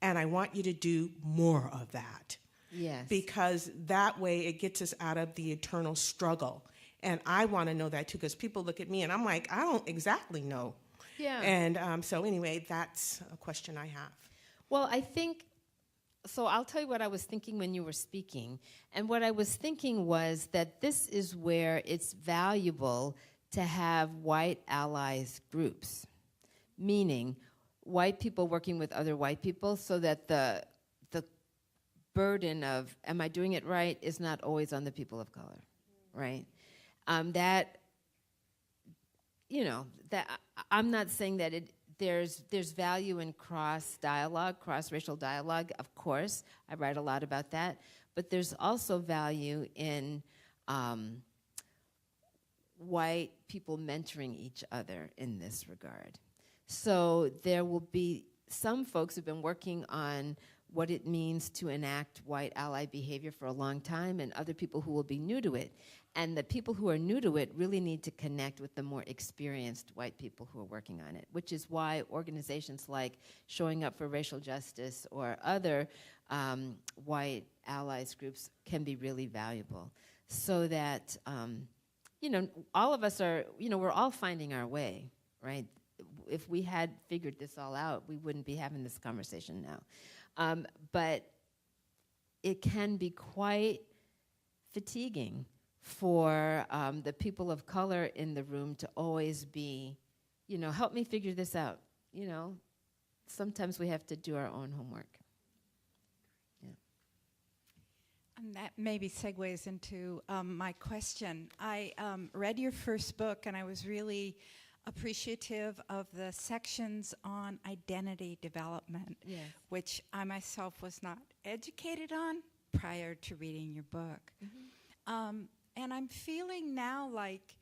and I want you to do more of that. Yes. Because that way it gets us out of the eternal struggle. And I want to know that too, because people look at me and I'm like, I don't exactly know. Yeah. And so anyway, that's a question I have. Well, I think, so I'll tell you what I was thinking when you were speaking. And what I was thinking was that this is where it's valuable to have white allies groups, meaning white people working with other white people so that the burden of, am I doing it right, is not always on the people of color, right? That, you know, that I'm not saying that there's value in cross-dialogue, cross-racial dialogue, of course. I write a lot about that. But there's also value in white people mentoring each other in this regard. So there will be some folks who've been working on what it means to enact white ally behavior for a long time, and other people who will be new to it. And the people who are new to it really need to connect with the more experienced white people who are working on it, which is why organizations like Showing Up for Racial Justice or other white allies groups can be really valuable. So that, you know, all of us are, you know, we're all finding our way, right? If we had figured this all out, we wouldn't be having this conversation now. But it can be quite fatiguing for the people of color in the room to always be, you know, help me figure this out. You know, sometimes we have to do our own homework. Yeah. And that maybe segues into my question. I read your first book, and I was really appreciative of the sections on identity development, Yes. which I myself was not educated on prior to reading your book. Mm-hmm. And I'm feeling now like,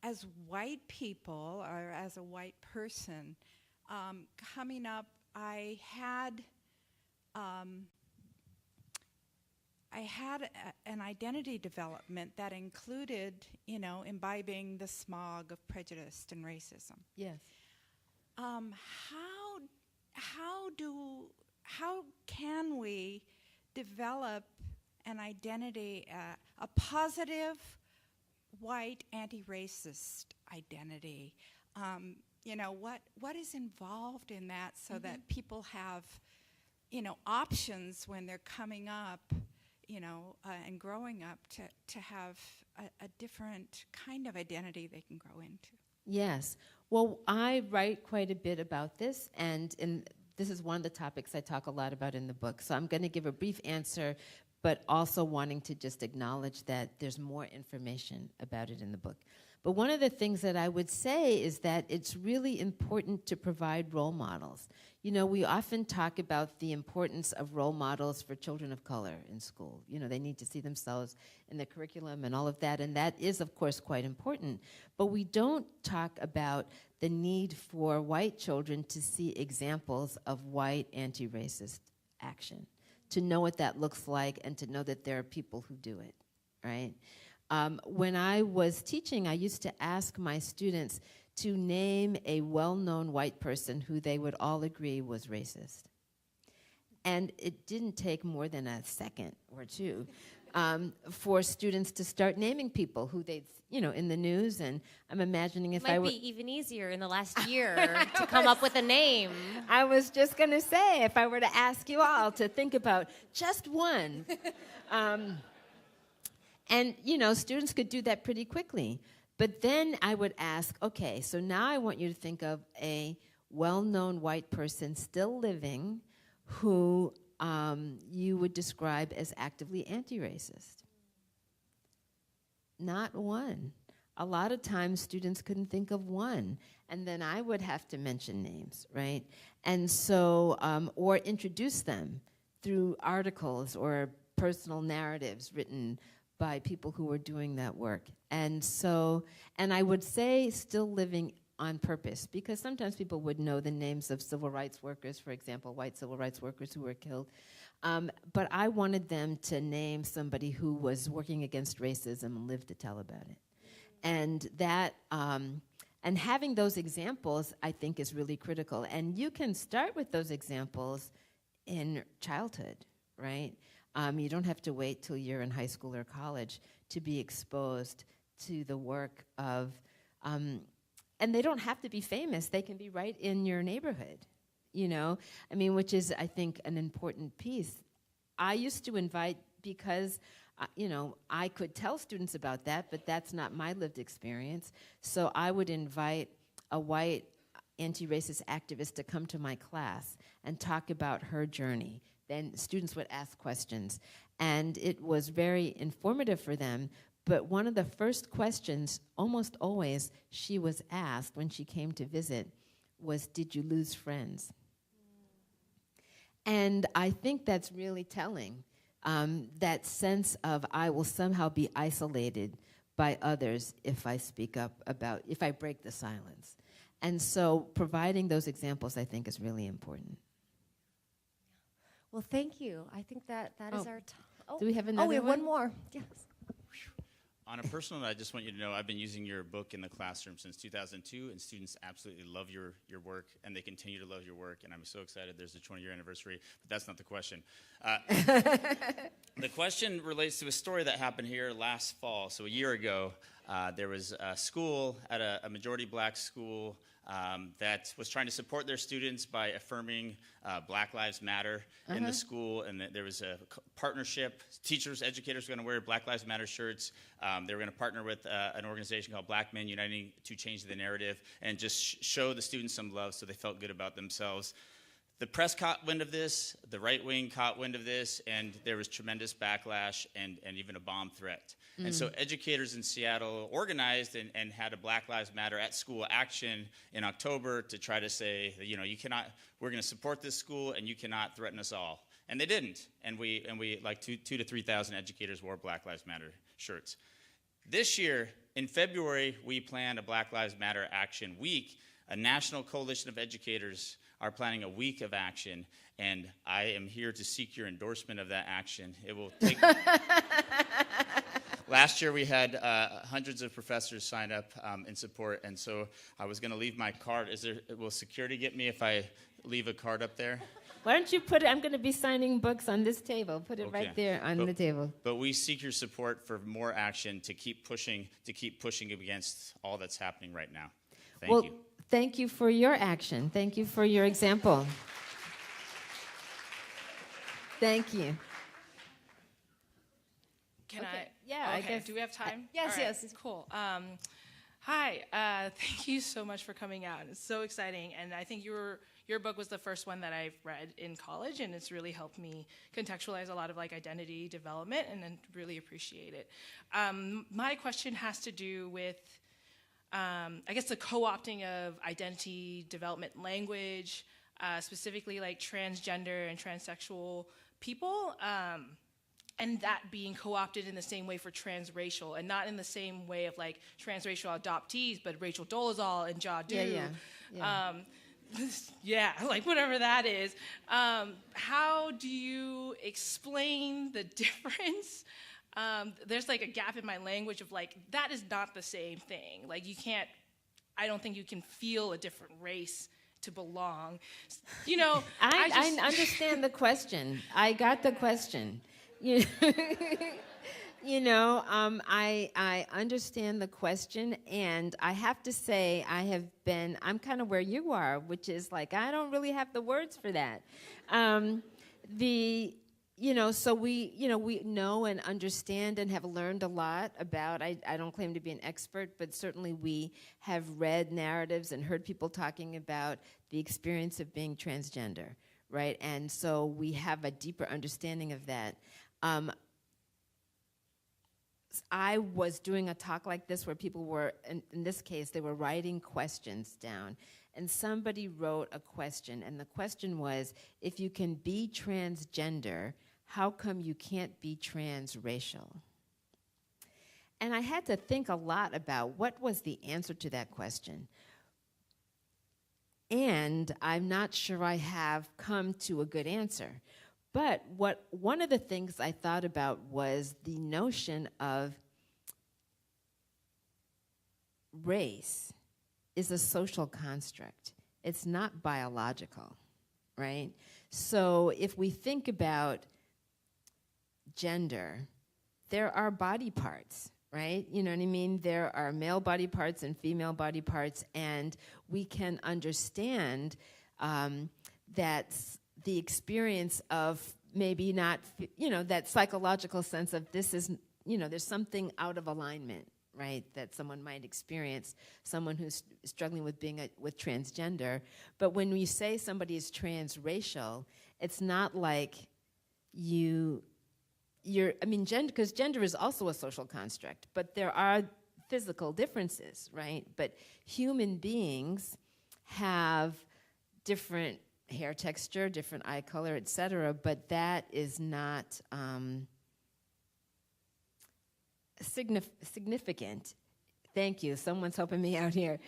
as white people, or as a white person, coming up, I had an identity development that included, you know, imbibing the smog of prejudice and racism. Yes. How can we develop an identity, a positive white anti-racist identity? You know, what is involved in that, so that people have, you know, options when they're coming up, you know, and growing up, to have a different kind of identity they can grow into? Yes. Well, I write quite a bit about this, and this is one of the topics I talk a lot about in the book. So I'm going to give a brief answer, but also wanting to just acknowledge that there's more information about it in the book. But one of the things that I would say is that it's really important to provide role models. You know, we often talk about the importance of role models for children of color in school. You know, they need to see themselves in the curriculum and all of that, and that is, of course, quite important. But we don't talk about the need for white children to see examples of white anti-racist action, to know what that looks like and to know that there are people who do it, right? When I was teaching, I used to ask my students to name a well-known white person who they would all agree was racist. And it didn't take more than a second or two for students to start naming people who they'd, you know, in the news. And I'm imagining if I were... Might be even easier in the last year to come up with a name. I was just going to say, if I were to ask you all to think about just one. And, you know, students could do that pretty quickly. But then I would ask, okay, so now I want you to think of a well-known white person still living who you would describe as actively anti-racist. Not one. A lot of times students couldn't think of one. And then I would have to mention names, right? And so, or introduce them through articles or personal narratives written by people who were doing that work. And so, and I would say still living on purpose, because sometimes people would know the names of civil rights workers, for example, white civil rights workers who were killed. But I wanted them to name somebody who was working against racism and lived to tell about it. And that, and having those examples, I think, is really critical. And you can start with those examples in childhood, right? You don't have to wait till you're in high school or college to be exposed to the work of, and they don't have to be famous. They can be right in your neighborhood, you know? I mean, which is, I think, an important piece. I used to invite, because, you know, I could tell students about that, but that's not my lived experience. So I would invite a white anti-racist activist to come to my class and talk about her journey, then students would ask questions. And it was very informative for them. But one of the first questions, almost always, she was asked when she came to visit was, did you lose friends? And I think that's really telling. That sense of I will somehow be isolated by others if I speak up about, if I break the silence. And so providing those examples, I think, is really important. Well, thank you. I think that is our time. Do we have another we have one? one more. Yes. On a personal note, I just want you to know I've been using your book in the classroom since 2002, and students absolutely love your work, and they continue to love your work, and I'm so excited there's a 20-year anniversary, but that's not the question. The question relates to a story that happened here last fall. So a year ago, there was a school at a majority black school that was trying to support their students by affirming Black Lives Matter in the school, and there was a partnership. Teachers, educators were going to wear Black Lives Matter shirts. They were going to partner with an organization called Black Men Uniting to change the narrative and just show the students some love so they felt good about themselves. The press caught wind of this, the right wing caught wind of this, and there was tremendous backlash and even a bomb threat. And so educators in Seattle organized and had a Black Lives Matter at school action in October to try to say, you know, you cannot, we're going to support this school and you cannot threaten us all. And they didn't. And we like 2,000 to 3,000 educators wore Black Lives Matter shirts. This year, in February, we planned a Black Lives Matter Action Week. A national coalition of educators are planning a week of action, and I am here to seek your endorsement of that action. It will take... Last year, we had hundreds of professors sign up in support, and so I was going to leave my card. Will security get me if I leave a card up there? Why don't you put it, I'm going to be signing books on this table. Put it right there on the table. But we seek your support for more action to keep pushing against all that's happening right now. Thank you. Thank you for your action. Thank you for your example. Thank you. Can I? Yeah, okay. I guess. Do we have time? Yes, All right. yes. Cool. Hi. Thank you so much for coming out. It's so exciting, and I think your book was the first one that I've read in college, and it's really helped me contextualize a lot of like identity development, and then really appreciate it. My question has to do with, I guess, the co-opting of identity development language, specifically like transgender and transsexual people. And that being co-opted in the same way for transracial, and not in the same way of like transracial adoptees, but Rachel Dolezal and Jadu. Yeah, like whatever that is. How do you explain the difference? There's like a gap in my language of like, that is not the same thing. Like you can't, I don't think you can feel a different race to belong. You know, I understand the question. I got the question. I understand the question, and I have to say I'm kind of where you are, which is like, I don't really have the words for that. So we know and understand and have learned a lot about, I don't claim to be an expert, but certainly we have read narratives and heard people talking about the experience of being transgender, right? And so we have a deeper understanding of that. I was doing a talk like this where people were, in this case, they were writing questions down. And somebody wrote a question, and the question was, if you can be transgender, how come you can't be transracial? And I had to think a lot about what was the answer to that question. And I'm not sure I have come to a good answer. But one of the things I thought about was the notion of race is a social construct. It's not biological, right? So if we think about gender, there are body parts, right? You know what I mean? There are male body parts and female body parts, and we can understand that the experience of maybe not, that psychological sense of this is, there's something out of alignment, right, that someone might experience, someone who's struggling with being with transgender. But when we say somebody is transracial, it's not like because gender is also a social construct, but there are physical differences, right? But human beings have different hair texture, different eye color, et cetera, but that is not significant. Thank you. Someone's helping me out here.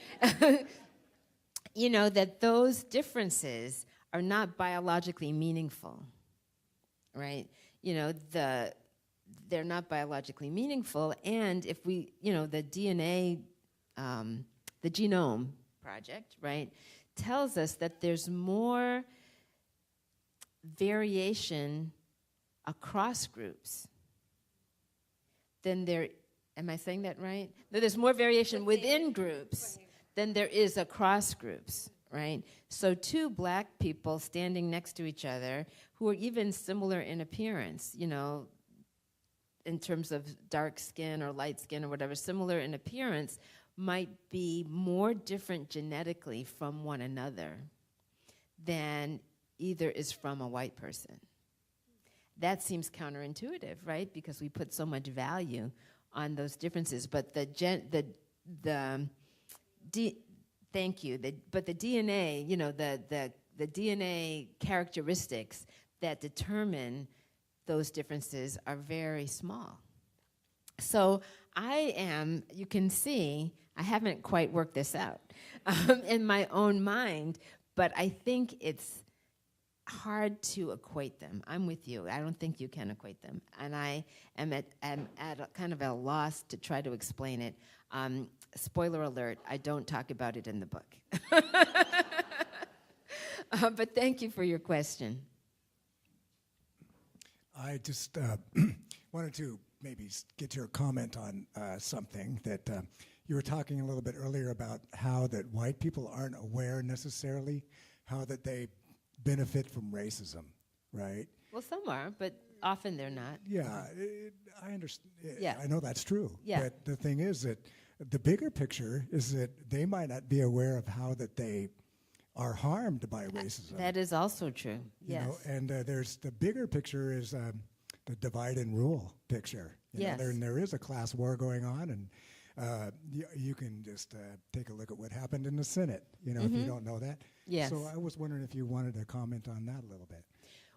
That those differences are not biologically meaningful, right? They're not biologically meaningful, and if we, the DNA, the Genome Project, right, tells us that there's more variation across groups than there, am I saying that right? That there's more variation within groups than there is across groups, right? So two black people standing next to each other who are even similar in appearance, in terms of dark skin or light skin or whatever, similar in appearance, might be more different genetically from one another than either is from a white person. That seems counterintuitive, right? Because we put so much value on those differences. But the DNA, the DNA characteristics that determine those differences are very small. So you can see, I haven't quite worked this out in my own mind, but I think it's hard to equate them. I'm with you. I don't think you can equate them. And I am at a kind of a loss to try to explain it. Spoiler alert, I don't talk about it in the book. But thank you for your question. I just wanted to maybe get your comment on something that you were talking a little bit earlier about how that white people aren't aware necessarily how that they benefit from racism, right? Well, some are, but often they're not. Yeah, I understand. Yeah. I know that's true. Yeah. But the thing is that the bigger picture is that they might not be aware of how that they are harmed by racism. That is also true, yes. And there's the bigger picture is the divide and rule picture. Yes. There is a class war going on, and you can just take a look at what happened in the Senate, if you don't know that. Yes. So I was wondering if you wanted to comment on that a little bit.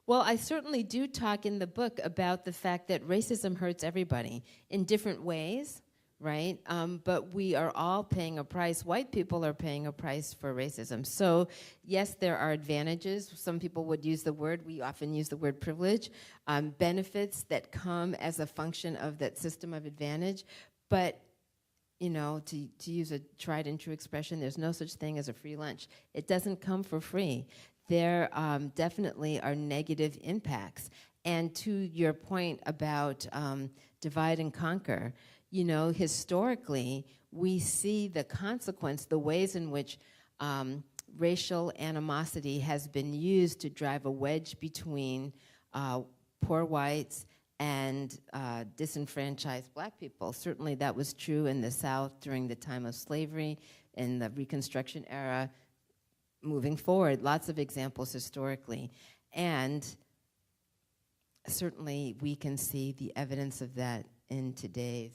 Well, I certainly do talk in the book about the fact that racism hurts everybody in different ways, right? But we are all paying a price. White people are paying a price for racism. So, yes, there are advantages. Some people would use the word, we often use the word privilege, benefits that come as a function of that system of advantage. But, to use a tried and true expression, there's no such thing as a free lunch. It doesn't come for free. There definitely are negative impacts. And to your point about divide and conquer, historically, we see the consequence, the ways in which racial animosity has been used to drive a wedge between poor whites and disenfranchised black people. Certainly that was true in the South during the time of slavery, in the Reconstruction era, moving forward, lots of examples historically. And certainly we can see the evidence of that in today's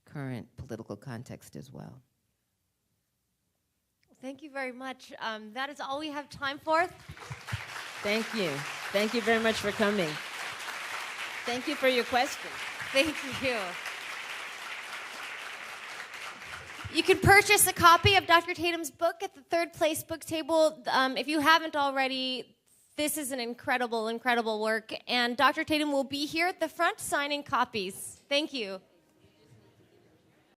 current political context as well. Thank you very much. That is all we have time for. Thank you. Thank you very much for coming. Thank you for your question. Thank you. You can purchase a copy of Dr. Tatum's book at the third place book table. If you haven't already, this is an incredible, incredible work. And Dr. Tatum will be here at the front signing copies. Thank you.